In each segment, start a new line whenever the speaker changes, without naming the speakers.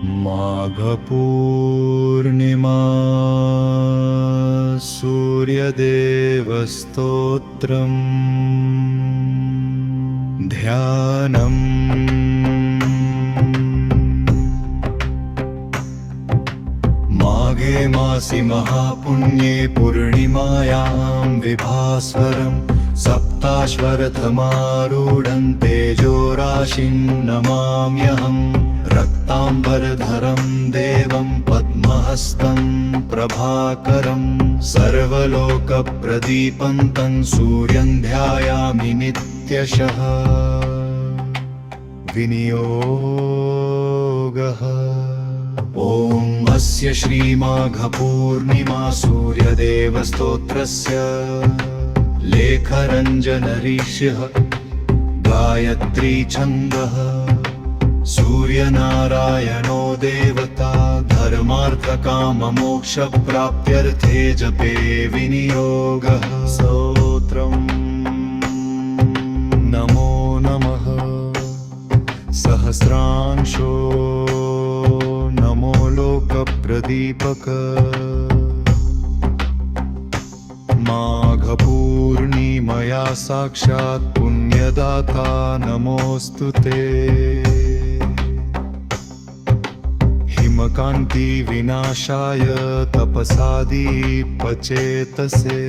माघपूर्णिमा सूर्यदेवस्तोत्रम् ध्यानम्। माघे मासि महापुण्ये पूर्णिमायां विभास्वरम् सप्ताश्वरथमारूढं तेजोराशिं नमाम्यहम्। रक्ताम्बरधरं देवं पद्महस्तं प्रभाकरं सर्वलोकप्रदीपन्तं सूर्यं ध्यायामि नित्यशः। विनियोगः। ॐ अस्य श्रीमाघपूर्णिमा सूर्यदेवस्तोत्रस्य लेखरञ्जनऋषिः गायत्री छन्दः। सूर्यनारायणो देवता धर्मार्थकाममोक्षप्राप्त्यर्थे जपे विनियोगः। स्तोत्रम् नमो नमः सहस्रांशो नमो लोकप्रदीपक। माघपूर्णिमया साक्षात् पुण्यदाता नमोऽस्तु ते। हिमकान्ति विनाशाय तपसादीपचेतसे।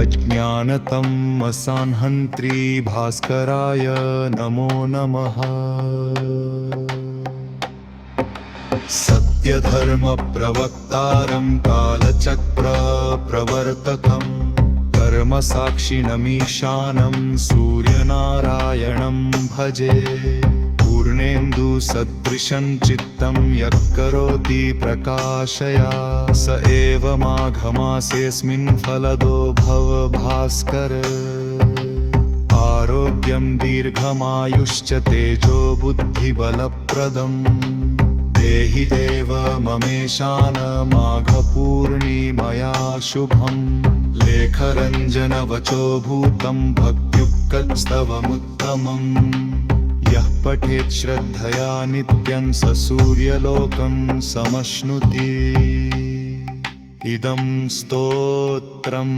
अज्ञानतमसान्हन्त्री भास्कराय नमो नमः। सत्यधर्मप्रवक्तारं कालचक्रप्रवर्तकं कर्मसाक्षिणमीशानं सूर्यनारायणं भजे। पूर्णेन्दुसदृशं चित्तं यः करोति प्रकाशया स एव माघमासेऽस्मिन् फलदो भवभास्कर। आरोग्यं दीर्घमायुश्च तेजो बुद्धिबलप्रदम् देहि देव ममेशान माघपूर्णिमया शुभम्। लेखरञ्जनवचो भूतं भक्त्युक्तस्तवमुत्तमम्। यः पठेत् श्रद्धया नित्यं स सूर्यलोकं समश्नुति। इदं स्तोत्रम्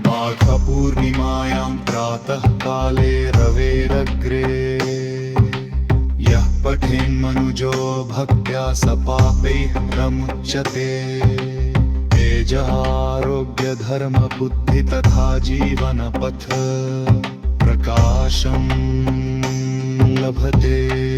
माघपूर्णिमायां प्रातःकाले रवेरग्रे यः पठेन्मनुजो भक्त्या स पापैः प्रमुच्यते। तेजः आरोग्यधर्मबुद्धि तथा जीवनपथ प्रकाशं लभते।